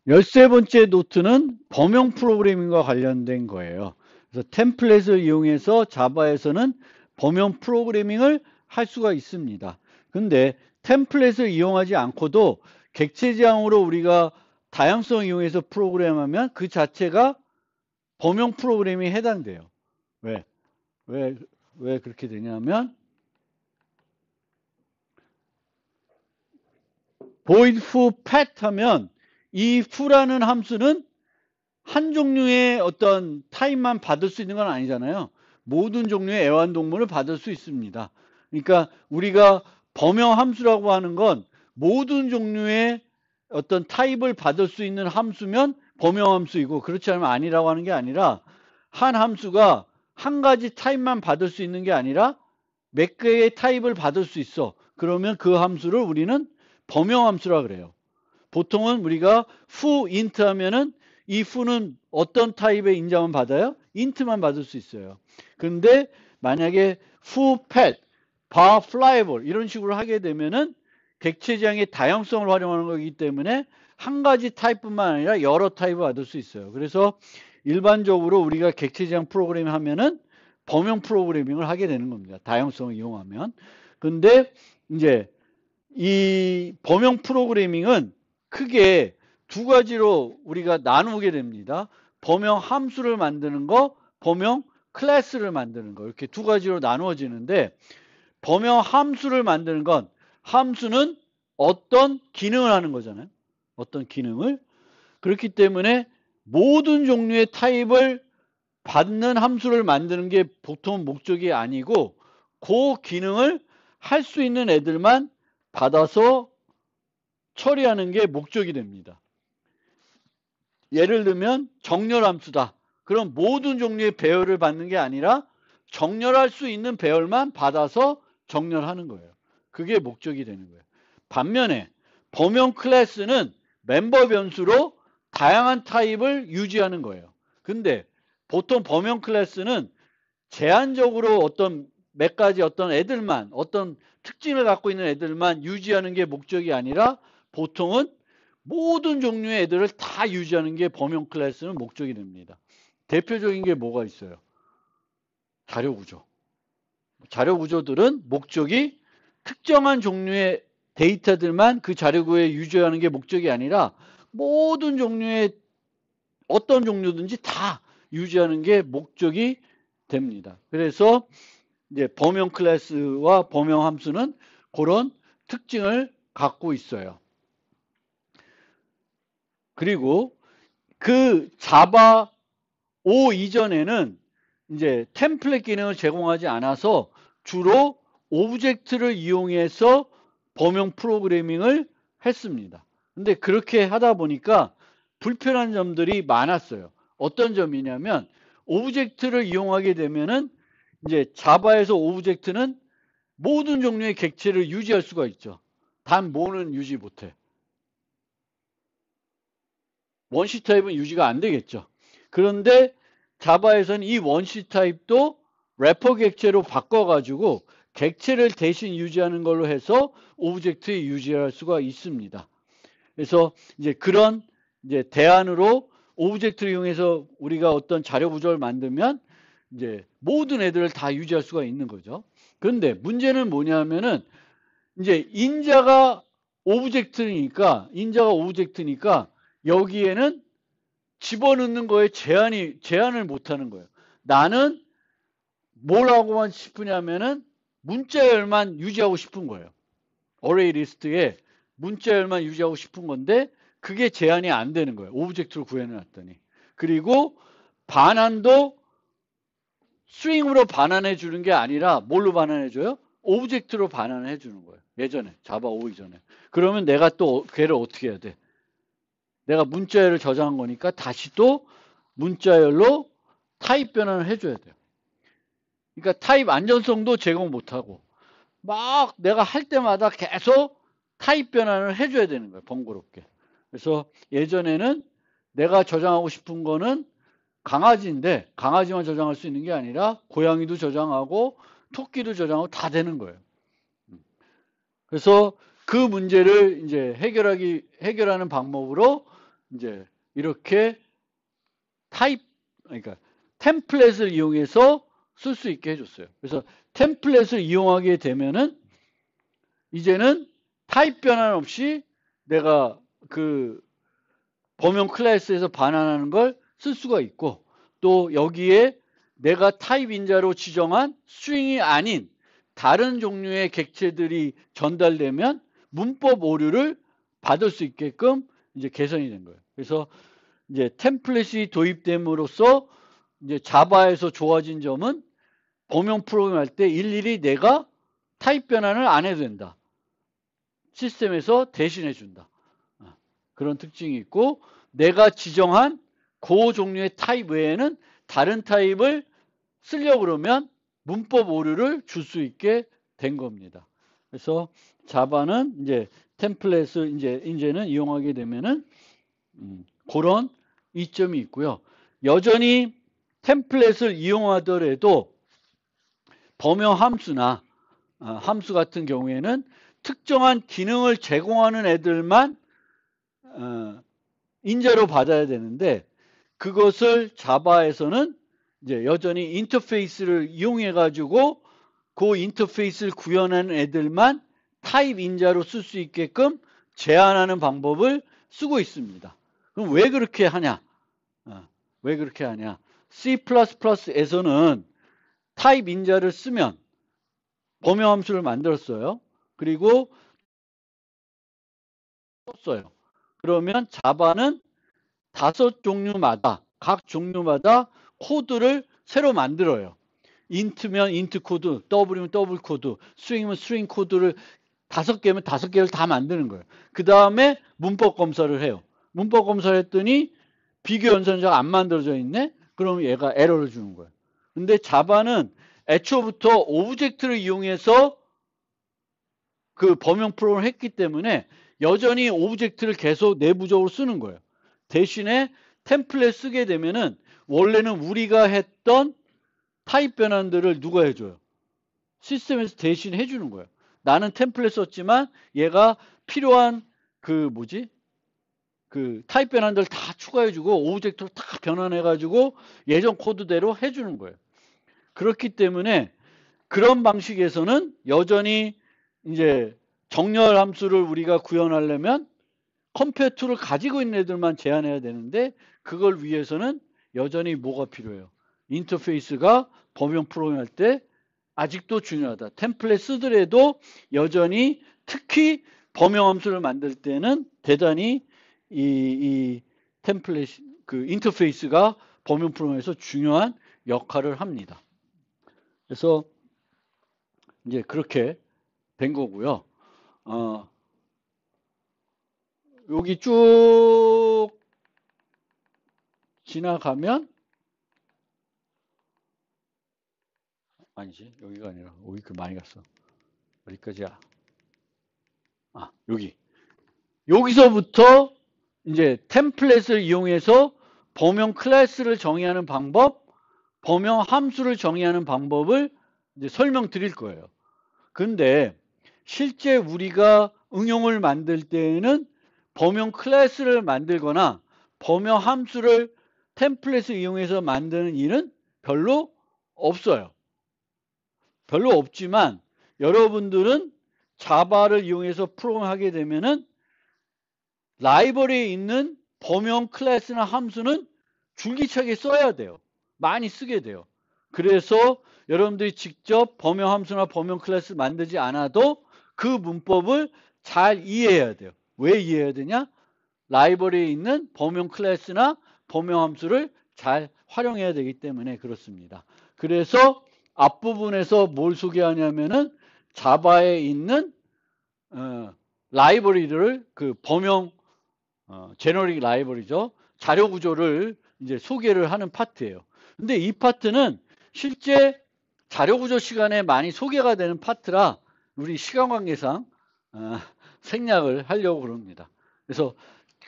13번째 노트는 범용 프로그래밍과 관련된 거예요. 그래서 템플릿을 이용해서 자바에서는 범용 프로그래밍을 할 수가 있습니다. 근데 템플릿을 이용하지 않고도 객체지향으로 우리가 다양성을 이용해서 프로그램하면 그 자체가 범용 프로그래밍에 해당돼요. 왜? 왜 그렇게 되냐면 void foo pet 하면 이 foo라는 함수는 한 종류의 어떤 타입만 받을 수 있는 건 아니잖아요. 모든 종류의 애완동물을 받을 수 있습니다. 그러니까 우리가 범용 함수라고 하는 건 모든 종류의 어떤 타입을 받을 수 있는 함수면 범용 함수이고, 그렇지 않으면 아니라고 하는 게 아니라, 한 함수가 한 가지 타입만 받을 수 있는 게 아니라 몇 개의 타입을 받을 수 있어. 그러면 그 함수를 우리는 범용 함수라 그래요. 보통은 우리가 foo int 하면은 이 foo는 어떤 타입의 인정을 받아요? int만 받을 수 있어요. 그런데 만약에 foo pet, bar flyable 이런 식으로 하게 되면은 객체지향의 다양성을 활용하는 거기 때문에 한 가지 타입뿐만 아니라 여러 타입을 받을 수 있어요. 그래서 일반적으로 우리가 객체지향 프로그래밍 하면은 범용 프로그래밍을 하게 되는 겁니다. 다양성을 이용하면. 근데 이제 이 범용 프로그래밍은 크게 두 가지로 우리가 나누게 됩니다. 범용 함수를 만드는 거, 범용 클래스를 만드는 거, 이렇게 두 가지로 나누어지는데, 범용 함수를 만드는 건, 함수는 어떤 기능을 하는 거잖아요. 어떤 기능을. 그렇기 때문에 모든 종류의 타입을 받는 함수를 만드는 게 보통 목적이 아니고, 그 기능을 할 수 있는 애들만 받아서 처리하는 게 목적이 됩니다. 예를 들면 정렬함수다. 그럼 모든 종류의 배열을 받는 게 아니라 정렬할 수 있는 배열만 받아서 정렬하는 거예요. 그게 목적이 되는 거예요. 반면에 범용 클래스는 멤버 변수로 다양한 타입을 유지하는 거예요. 근데 보통 범용 클래스는 제한적으로 어떤 몇 가지 어떤 애들만, 어떤 특징을 갖고 있는 애들만 유지하는 게 목적이 아니라 보통은 모든 종류의 애들을 다 유지하는 게 범용 클래스는 목적이 됩니다. 대표적인 게 뭐가 있어요? 자료구조. 자료구조들은 목적이 특정한 종류의 데이터들만 그 자료구조에 유지하는 게 목적이 아니라 모든 종류의 어떤 종류든지 다 유지하는 게 목적이 됩니다. 그래서 이제 범용 클래스와 범용 함수는 그런 특징을 갖고 있어요. 그리고 그 자바 5 이전에는 이제 템플릿 기능을 제공하지 않아서 주로 오브젝트를 이용해서 범용 프로그래밍을 했습니다. 근데 그렇게 하다 보니까 불편한 점들이 많았어요. 어떤 점이냐면 오브젝트를 이용하게 되면은 이제 자바에서 오브젝트는 모든 종류의 객체를 유지할 수가 있죠. 단 뭐는 유지 못해. 원시 타입은 유지가 안 되겠죠. 그런데 자바에서는 이 원시 타입도 래퍼 객체로 바꿔가지고 객체를 대신 유지하는 걸로 해서 오브젝트에 유지할 수가 있습니다. 그래서 이제 그런 이제 대안으로 오브젝트를 이용해서 우리가 어떤 자료 구조를 만들면 이제 모든 애들을 다 유지할 수가 있는 거죠. 그런데 문제는 뭐냐면은 이제 인자가 오브젝트니까 여기에는 집어넣는 거에 제한을 못 하는 거예요. 나는 뭘 하고만 싶으냐면은 문자열만 유지하고 싶은 거예요. 어레이 리스트에 문자열만 유지하고 싶은 건데 그게 제한이 안 되는 거예요. 오브젝트로 구해놨더니. 그리고 반환도 스트링으로 반환해 주는 게 아니라 뭘로 반환해 줘요? 오브젝트로 반환해 주는 거예요. 예전에 자바 5 이전에. 그러면 내가 또 걔를 어떻게 해야 돼? 내가 문자열을 저장한 거니까 다시 또 문자열로 타입 변환을 해줘야 돼요. 그러니까 타입 안전성도 제공 못하고 막 내가 할 때마다 계속 타입 변환을 해줘야 되는 거예요. 번거롭게. 그래서 예전에는 내가 저장하고 싶은 거는 강아지인데 강아지만 저장할 수 있는 게 아니라 고양이도 저장하고 토끼도 저장하고 다 되는 거예요. 그래서 그 문제를 이제 해결하는 방법으로 이제 이렇게 그러니까 템플릿을 이용해서 쓸 수 있게 해줬어요. 그래서 템플릿을 이용하게 되면은 이제는 타입 변환 없이 내가 그 범용 클래스에서 반환하는 걸 쓸 수가 있고, 또 여기에 내가 타입 인자로 지정한 스트링이 아닌 다른 종류의 객체들이 전달되면 문법 오류를 받을 수 있게끔 이제 개선이 된 거예요. 그래서 이제 템플릿이 도입됨으로써 이제 자바에서 좋아진 점은 범용 프로그램 할 때 일일이 내가 타입 변환을 안 해도 된다. 시스템에서 대신해 준다. 그런 특징이 있고, 내가 지정한 그 종류의 타입 외에는 다른 타입을 쓰려고 그러면 문법 오류를 줄 수 있게 된 겁니다. 그래서 자바는 이제 템플릿을 이제는 이용하게 되면은 그런 이점이 있고요. 여전히 템플릿을 이용하더라도 범용 함수나 함수 같은 경우에는 특정한 기능을 제공하는 애들만 인자로 받아야 되는데, 그것을 자바에서는 이제 여전히 인터페이스를 이용해 가지고 그 인터페이스를 구현하는 애들만 타입 인자로 쓸 수 있게끔 제한하는 방법을 쓰고 있습니다. 그럼 왜 그렇게 하냐? 왜 그렇게 하냐? C++에서는 타입 인자를 쓰면 범용 함수를 만들었어요. 그리고 썼어요. 그러면 자바는 5종류마다 각 종류마다 코드를 새로 만들어요. 인트면 인트 코드, 더블이면 더블 코드, 스트링이면 스트링 코드를 5개면 5개를 다 만드는 거예요. 그 다음에 문법 검사를 해요. 문법 검사를 했더니 비교 연산자가 안 만들어져 있네? 그럼 얘가 에러를 주는 거예요. 근데 자바는 애초부터 오브젝트를 이용해서 그 범용 프로그램을 했기 때문에 여전히 오브젝트를 계속 내부적으로 쓰는 거예요. 대신에 템플릿 쓰게 되면은 원래는 우리가 했던 타입 변환들을 누가 해줘요? 시스템에서 대신 해주는 거예요. 나는 템플릿 썼지만 얘가 필요한 그 타입 변환들 다 추가해주고 오브젝트로 다 변환해가지고 예전 코드대로 해주는 거예요. 그렇기 때문에 그런 방식에서는 여전히 이제 정렬 함수를 우리가 구현하려면 컴페어툴을 가지고 있는 애들만 제한해야 되는데, 그걸 위해서는 여전히 뭐가 필요해요? 인터페이스가 범용 프로그램 할 때 아직도 중요하다. 템플릿 쓰더라도 여전히 특히 범용 함수를 만들 때는 대단히 이 템플릿 그 인터페이스가 범용 프로그램에서 중요한 역할을 합니다. 그래서 이제 그렇게 된 거고요. 여기 쭉 지나가면 아니지, 여기가 아니라 여기 그 많이 갔어. 어디까지야? 여기서부터 이제 템플릿을 이용해서 범용 클래스를 정의하는 방법, 범용 함수를 정의하는 방법을 이제 설명드릴 거예요. 근데 실제 우리가 응용을 만들 때에는 범용 클래스를 만들거나 범용 함수를 템플릿을 이용해서 만드는 일은 별로 없어요. 별로 없지만 여러분들은 자바를 이용해서 프로그램 하게 되면은 라이브러리에 있는 범용 클래스나 함수는 줄기차게 써야 돼요. 많이 쓰게 돼요. 그래서 여러분들이 직접 범용 함수나 범용 클래스 만들지 않아도 그 문법을 잘 이해해야 돼요. 왜 이해해야 되냐? 라이브러리에 있는 범용 클래스나 범용 함수를 잘 활용해야 되기 때문에 그렇습니다. 그래서 앞부분에서 뭘 소개하냐면은 자바에 있는 라이브러리를 그 범용 제너릭 라이브러리죠. 자료 구조를 이제 소개를 하는 파트예요. 근데 이 파트는 실제 자료 구조 시간에 많이 소개가 되는 파트라 우리 시간 관계상 생략을 하려고 그럽니다. 그래서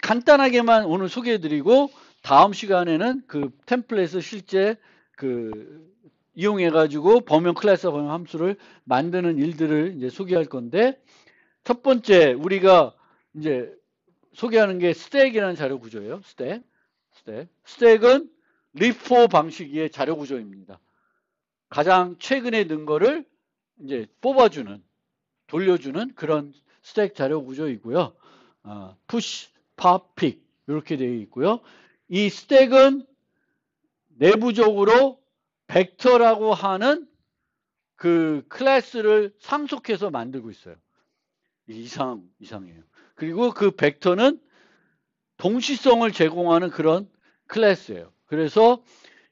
간단하게만 오늘 소개해드리고 다음 시간에는 그 템플릿을 실제 이용해가지고 범용 클래스 범용 함수를 만드는 일들을 이제 소개할 건데, 첫 번째 우리가 이제 소개하는 게 스택이라는 자료 구조예요. 스택은 리포 방식의 자료 구조입니다. 가장 최근에 넣은 거를 이제 뽑아주는, 돌려주는 그런 스택 자료 구조이고요. 푸시, 팝, 픽 이렇게 되어 있고요. 이 스택은 내부적으로 벡터라고 하는 그 클래스를 상속해서 만들고 있어요. 이상해요. 그리고 그 벡터는 동시성을 제공하는 그런 클래스예요. 그래서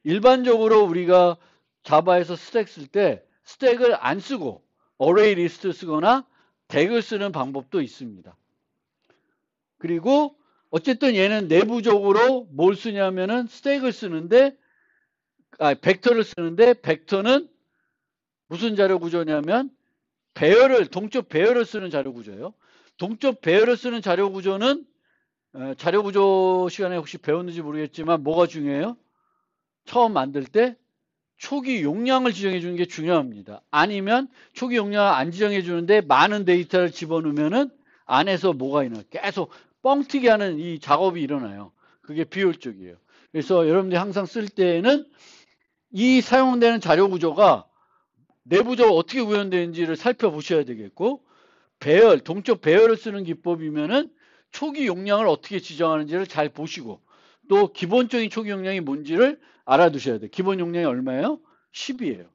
일반적으로 우리가 자바에서 스택 쓸 때 스택을 안 쓰고 어레이 리스트 쓰거나 덱을 쓰는 방법도 있습니다. 그리고 어쨌든 얘는 내부적으로 뭘 쓰냐면은 스택을 쓰는데 벡터를 쓰는데 벡터는 무슨 자료 구조냐면 동적 배열을 쓰는 자료 구조예요. 동적 배열을 쓰는 자료 구조는 자료 구조 시간에 혹시 배웠는지 모르겠지만 뭐가 중요해요? 처음 만들 때 초기 용량을 지정해 주는 게 중요합니다. 아니면 초기 용량을 안 지정해 주는데 많은 데이터를 집어넣으면은 안에서 뭐가 있나 계속 뻥튀기 하는 이 작업이 일어나요. 그게 비효율적이에요. 그래서 여러분들이 항상 쓸 때에는 이 사용되는 자료 구조가 내부적으로 어떻게 구현되는지를 살펴보셔야 되겠고, 동적 배열을 쓰는 기법이면은 초기 용량을 어떻게 지정하는지를 잘 보시고, 또 기본적인 초기 용량이 뭔지를 알아두셔야 돼요. 기본 용량이 얼마예요? 10이에요.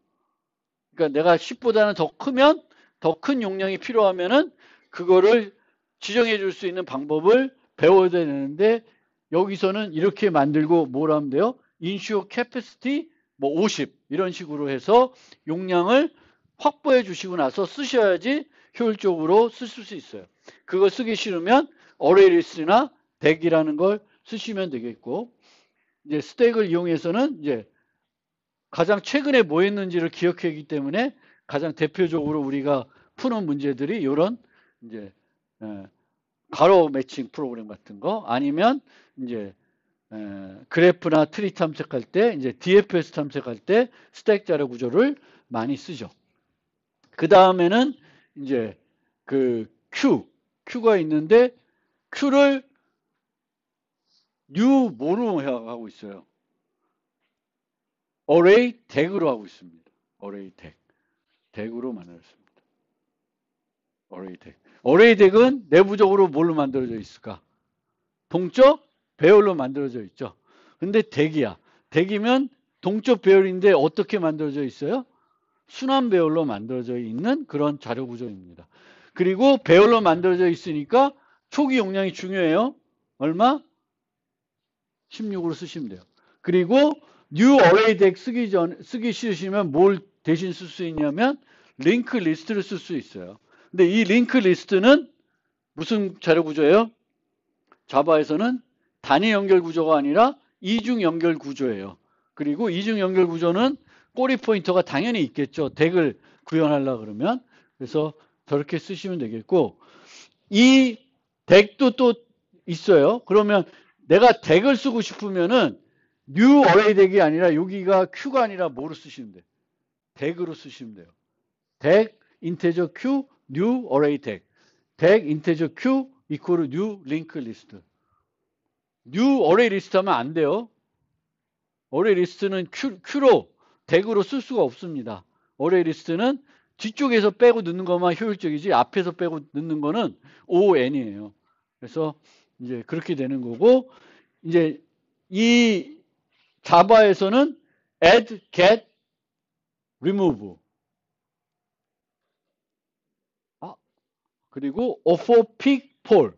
그러니까 내가 10보다는 더 크면, 더 큰 용량이 필요하면은 그거를 지정해 줄 수 있는 방법을 배워야 되는데, 여기서는 이렇게 만들고 뭘 하면 돼요? ensure capacity 뭐 50 이런 식으로 해서 용량을 확보해 주시고 나서 쓰셔야지 효율적으로 쓰실 수 있어요. 그거 쓰기 싫으면 어레이리스나 덱이라는 걸 쓰시면 되겠고, 이제 스택을 이용해서는 이제 가장 최근에 뭐 했는지를 기억하기 때문에 가장 대표적으로 우리가 푸는 문제들이 이런 이제 가로 매칭 프로그램 같은 거, 아니면 이제 그래프나 트리 탐색할 때, 이제 DFS 탐색할 때 스택 자료 구조를 많이 쓰죠. 그 다음에는 이제 그 Q가 있는데 Q를 new 뭐로 하고 있어요? array 덱으로 하고 있습니다. array 덱으로 만들었습니다. array 덱은 내부적으로 뭘로 만들어져 있을까? 동적 배열로 만들어져 있죠. 근데 덱이면 동적 배열인데 어떻게 만들어져 있어요? 순환 배열로 만들어져 있는 그런 자료 구조입니다. 그리고 배열로 만들어져 있으니까 초기 용량이 중요해요. 얼마? 16으로 쓰시면 돼요. 그리고 new array deck 쓰기 싫으시면 뭘 대신 쓸 수 있냐면 링크 리스트를 쓸 수 있어요. 근데 이 링크 리스트는 무슨 자료 구조예요? 자바에서는 단위 연결 구조가 아니라 이중 연결 구조예요. 그리고 이중 연결 구조는 꼬리 포인터가 당연히 있겠죠. 덱을 구현하려고 그러면. 그래서 저렇게 쓰시면 되겠고, 이 덱도 또 있어요. 그러면 내가 덱을 쓰고 싶으면은 new array 덱이 아니라 여기가 Q가 아니라 뭐로 쓰시면 돼요? 덱으로 쓰시면 돼요. 덱 integer Q new array 덱. 덱 integer Q equal new link list. new array list 하면 안 돼요. array list는 Q로 덱으로 쓸 수가 없습니다. array list는 뒤쪽에서 빼고 넣는 것만 효율적이지 앞에서 빼고 넣는 거는 ON이에요. 그래서 이제 그렇게 되는 거고, 이제 이 자바에서는 add, get, remove, 그리고 offer, pick, pull.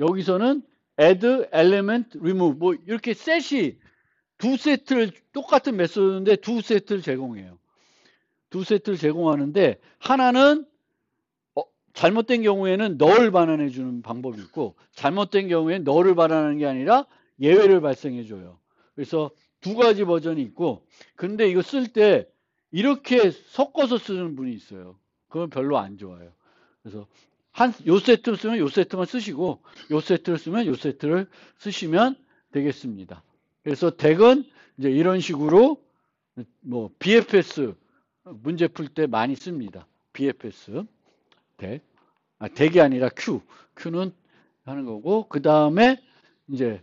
여기서는 add, element, remove 뭐 이렇게 셋이 두 세트를 똑같은 메소드인데 두 세트를 제공해요. 두 세트를 제공하는데 하나는 잘못된 경우에는 널을 반환해 주는 방법이 있고, 잘못된 경우에는 널을 반환하는 게 아니라 예외를 발생해 줘요. 그래서 두 가지 버전이 있고, 근데 이거 쓸 때 이렇게 섞어서 쓰는 분이 있어요. 그건 별로 안 좋아요. 그래서 요 세트 쓰면 요 세트만 쓰시고, 요 세트를 쓰면 요 세트를 쓰시면 되겠습니다. 그래서 덱은 이제 이런 식으로 뭐 BFS 문제 풀 때 많이 씁니다. BFS 덱. 덱이 아니라 Q는 하는 거고, 그 다음에 이제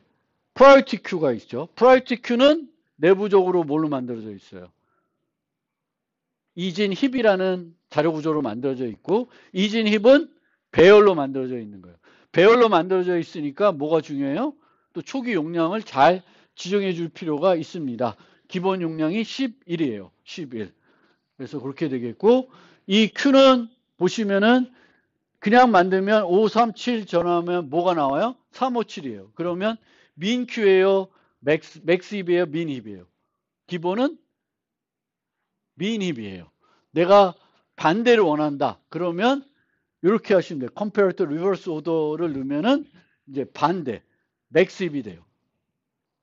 priority queue가 있죠. priority queue는 내부적으로 뭘로 만들어져 있어요? 이진 힙이라는 자료 구조로 만들어져 있고, 이진 힙은 배열로 만들어져 있는 거예요. 배열로 만들어져 있으니까 뭐가 중요해요? 또 초기 용량을 잘 지정해 줄 필요가 있습니다. 기본 용량이 11이에요. 11. 그래서 그렇게 되겠고, 이 Q는 보시면은 그냥 만들면 537 전화하면 뭐가 나와요? 357이에요. 그러면 민 Q예요? 맥스 힙이에요? 민 힙이에요? 기본은 민 힙이에요. 내가 반대를 원한다. 그러면 이렇게 하시면 돼요. 컴페어터 리버스 오더를 넣으면은 이제 반대 맥스 힙이 돼요.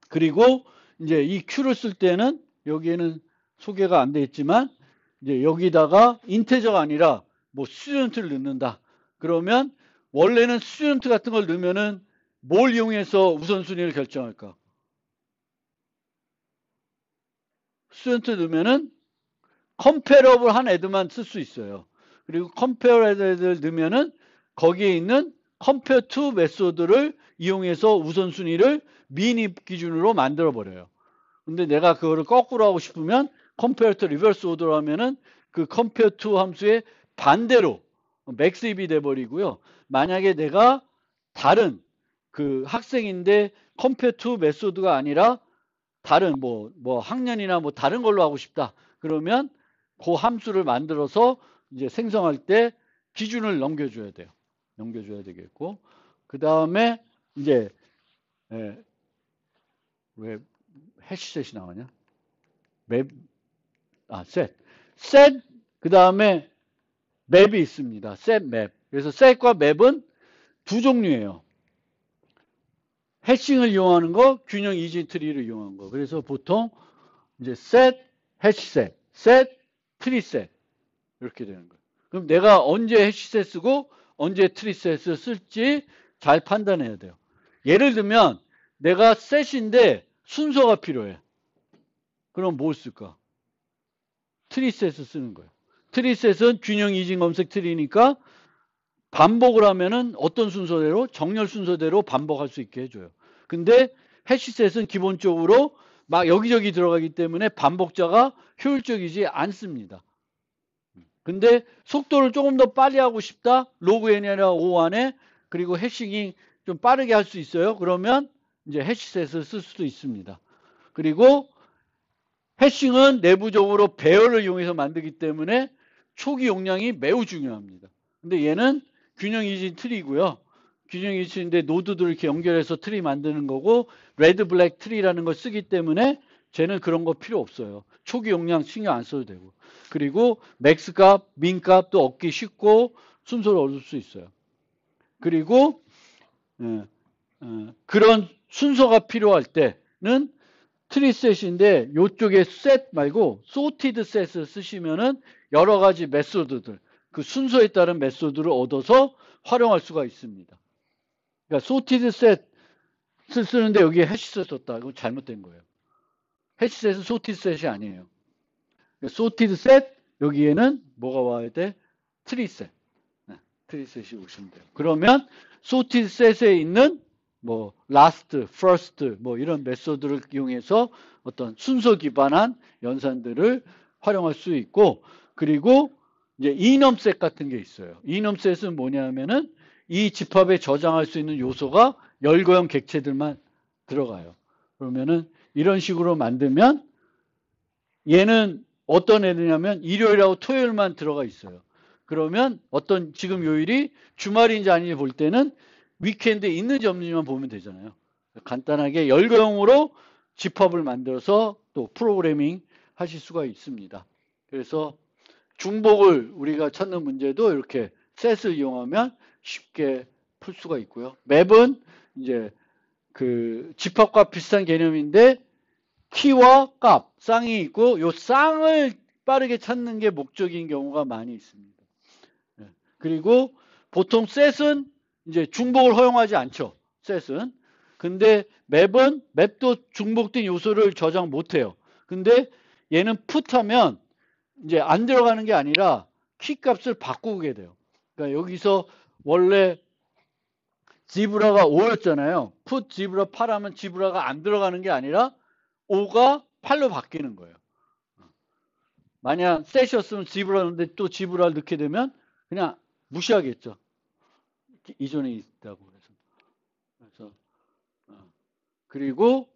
그리고 이제 이 Q를 쓸 때는 여기에는 소개가 안 돼 있지만 이제 여기다가 인테저가 아니라 뭐 스튜던트를 넣는다. 그러면 원래는 스튜던트 같은 걸 넣으면은 뭘 이용해서 우선순위를 결정할까? 스튜던트 넣으면은 컴페러블 한 애들만 쓸 수 있어요. 그리고 컴페어블 애들 넣으면은 거기에 있는 컴페어 투 메소드를 이용해서 우선순위를 미니 기준으로 만들어 버려요. 근데 내가 그거를 거꾸로 하고 싶으면 컴페어 투 리버스 오더로 하면은 그 컴페어 투 함수의 반대로 맥스 힙이 돼 버리고요. 만약에 내가 다른 그 학생인데 컴페어 투 메소드가 아니라 다른 뭐 학년이나 뭐 다른 걸로 하고 싶다. 그러면 그 함수를 만들어서 이제 생성할 때 기준을 넘겨줘야 돼요. 넘겨줘야 되겠고, 그 다음에 이제 왜 해시셋이 나오냐? 맵, 셋, 그 다음에 맵이 있습니다. 셋 맵. 그래서 셋과 맵은 두 종류예요. 해싱을 이용하는 거, 균형 이진 트리를 이용하는 거. 그래서 보통 이제 셋, 해시셋, 셋, 트리셋 이렇게 되는 거예요. 그럼 내가 언제 해시셋 쓰고 언제 트리셋을 쓸지 잘 판단해야 돼요. 예를 들면 내가 셋인데 순서가 필요해. 그럼 뭘 쓸까? 트리셋을 쓰는 거예요. 트리셋은 균형 이진 검색 트리니까 반복을 하면은 어떤 순서대로? 정렬 순서대로 반복할 수 있게 해줘요. 근데 해시셋은 기본적으로 막 여기저기 들어가기 때문에 반복자가 효율적이지 않습니다. 근데 속도를 조금 더 빨리 하고 싶다? 로그 n이 아니라 O 안에 그리고 해싱이 좀 빠르게 할 수 있어요. 그러면 이제 해시셋을 쓸 수도 있습니다. 그리고 해싱은 내부적으로 배열을 이용해서 만들기 때문에 초기 용량이 매우 중요합니다. 근데 얘는 균형 이진 트리고요. 균형 이진인데 노드들을 이렇게 연결해서 트리 만드는 거고 레드 블랙 트리라는 걸 쓰기 때문에 쟤는 그런 거 필요 없어요. 초기 용량 신경 안 써도 되고. 그리고 맥스 값, 민 값도 얻기 쉽고 순서를 얻을 수 있어요. 그리고 그런 순서가 필요할 때는 트리셋인데 이쪽에 셋 말고 sorted set을 쓰시면은 여러 가지 메소드들 그 순서에 따른 메소드를 얻어서 활용할 수가 있습니다. 그러니까 sorted set을 쓰는데 여기에 해시셋 썼다. 이거 잘못된 거예요. 해시셋은 sorted set이 아니에요. sorted set 여기에는 뭐가 와야 돼? 트리셋. 트리셋이 오시면 돼요. 그러면 sorted set에 있는 뭐 last, first 뭐 이런 메소드를 이용해서 어떤 순서 기반한 연산들을 활용할 수 있고 그리고 이제 enumset 같은 게 있어요. enumset은 뭐냐면은 이 집합에 저장할 수 있는 요소가 열거형 객체들만 들어가요. 그러면은 이런 식으로 만들면 얘는 어떤 애들이냐면 일요일하고 토요일만 들어가 있어요. 그러면 어떤 지금 요일이 주말인지 아닌지 볼 때는 위켄드에 있는지 없는지만 보면 되잖아요. 간단하게 열거형으로 집합을 만들어서 또 프로그래밍 하실 수가 있습니다. 그래서 중복을 우리가 찾는 문제도 이렇게 셋을 이용하면 쉽게 풀 수가 있고요. 맵은 이제 그 집합과 비슷한 개념인데 키와 값, 쌍이 있고 요 쌍을 빠르게 찾는 게 목적인 경우가 많이 있습니다. 그리고 보통 셋은 이제 중복을 허용하지 않죠. 셋은. 근데 맵도 중복된 요소를 저장 못해요. 근데 얘는 풋하면 이제 안 들어가는 게 아니라 키 값을 바꾸게 돼요. 그러니까 여기서 원래 지브라가 O였잖아요. put 지브라 8 하면 지브라가 안 들어가는 게 아니라 O가 8로 바뀌는 거예요. 만약 셋이었으면 지브라인데 또 지브라를 넣게 되면 그냥 무시하겠죠. 이전에 있다고 그래서 그리고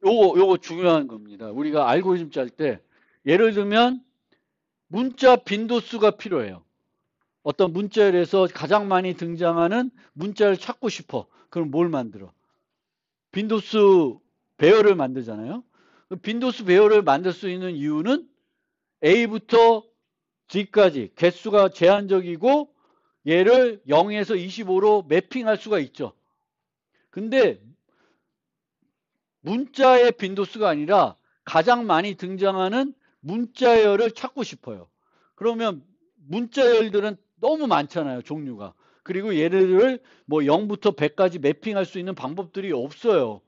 요거 중요한 겁니다. 우리가 알고리즘 짤 때 예를 들면 문자 빈도수가 필요해요. 어떤 문자열에서 가장 많이 등장하는 문자를 찾고 싶어. 그럼 뭘 만들어? 빈도수 배열을 만들잖아요. 빈도수 배열을 만들 수 있는 이유는 A부터 G까지 개수가 제한적이고 얘를 0에서 25로 매핑할 수가 있죠. 근데 문자의 빈도수가 아니라 가장 많이 등장하는 문자열을 찾고 싶어요. 그러면 문자열들은 너무 많잖아요, 종류가. 그리고 얘를 뭐 0부터 100까지 매핑할 수 있는 방법들이 없어요.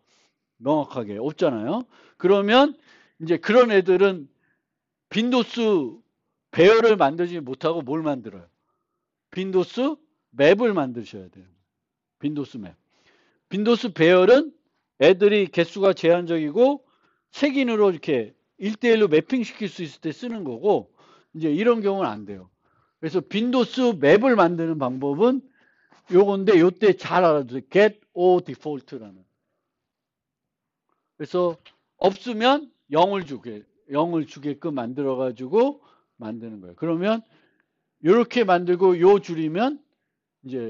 명확하게 없잖아요. 그러면 이제 그런 애들은 빈도수 배열을 만들지 못하고 뭘 만들어요? 빈도수 맵을 만드셔야 돼요. 빈도수 맵. 빈도수 배열은 애들이 개수가 제한적이고 색인으로 이렇게 1대1로 매핑시킬 수 있을 때 쓰는 거고, 이제 이런 경우는 안 돼요. 그래서 빈도수 맵을 만드는 방법은 요건데, 요때 잘 알아두세요. get o default라는. 그래서 없으면 0을 주게끔 만들어가지고 만드는 거예요. 그러면 이렇게 만들고 요 줄이면 이제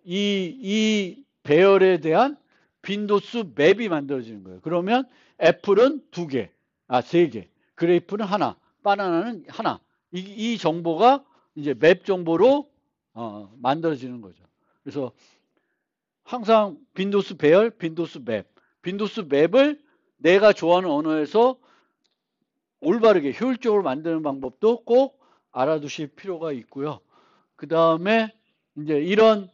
이 배열에 대한 빈도수 맵이 만들어지는 거예요. 그러면 애플은 2개, 3개, 그레이프는 하나, 바나나는 하나. 이 정보가 이제 맵 정보로 만들어지는 거죠. 그래서 항상 빈도수 배열, 빈도수 맵. 빈도수 맵을 내가 좋아하는 언어에서 올바르게 효율적으로 만드는 방법도 꼭 알아두실 필요가 있고요. 그 다음에 이제 이런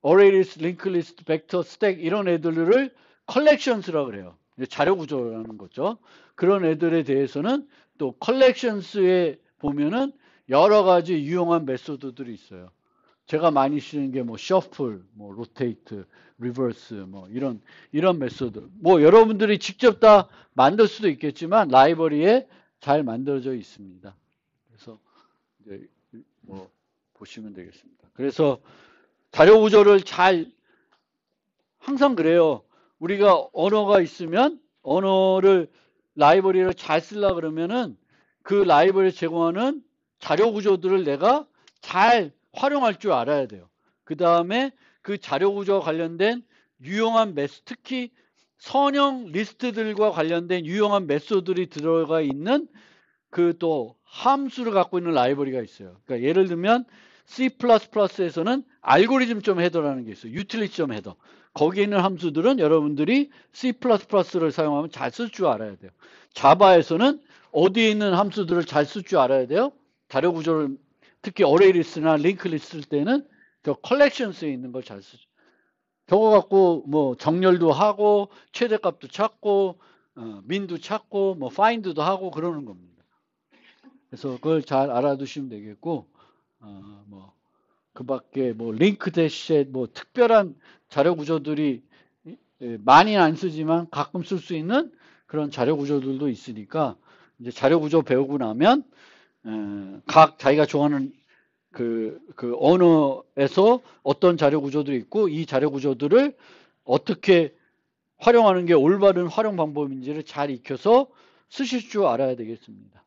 어레이 리스트, 링크 리스트, 벡터, 스택 이런 애들을 컬렉션스라고 그래요. 자료 구조라는 거죠. 그런 애들에 대해서는 또 컬렉션스에 보면은 여러 가지 유용한 메소드들이 있어요. 제가 많이 쓰는 게 뭐 셔플, 뭐 로테이트, 리버스 뭐 이런 메소드. 뭐 여러분들이 직접 다 만들 수도 있겠지만 라이브러리에 잘 만들어져 있습니다. 그래서 이제 뭐 보시면 되겠습니다. 그래서 자료 구조를 잘 항상 그래요. 우리가 언어가 있으면 언어를 라이브러리를 잘 쓰려고 그러면은 그 라이브러리 제공하는 자료 구조들을 내가 잘 활용할 줄 알아야 돼요. 그 다음에 그 자료 구조와 관련된 유용한 특히 선형 리스트들과 관련된 유용한 메소드들이 들어가 있는 그 또 함수를 갖고 있는 라이브러리가 있어요. 그러니까 예를 들면 C++에서는 알고리즘 점 헤더라는 게 있어요. 유틸리티 점 헤더. 거기에 있는 함수들은 여러분들이 C++를 사용하면 잘 쓸 줄 알아야 돼요. 자바에서는 어디에 있는 함수들을 잘 쓸 줄 알아야 돼요. 자료 구조를 특히 어레이 리스트나 링크 리스트 쓸 때는 저 컬렉션스에 있는 걸 잘 쓰죠. 저거 갖고 뭐 정렬도 하고 최대값도 찾고 민도 찾고 뭐 파인드도 하고 그러는 겁니다. 그래서 그걸 잘 알아두시면 되겠고 뭐 그밖에 뭐 링크 대시에 뭐 특별한 자료 구조들이 많이는 안 쓰지만 가끔 쓸 수 있는 그런 자료 구조들도 있으니까 이제 자료 구조 배우고 나면 각 자기가 좋아하는 그 언어에서 어떤 자료 구조들이 있고 이 자료 구조들을 어떻게 활용하는 게 올바른 활용 방법인지를 잘 익혀서 쓰실 줄 알아야 되겠습니다.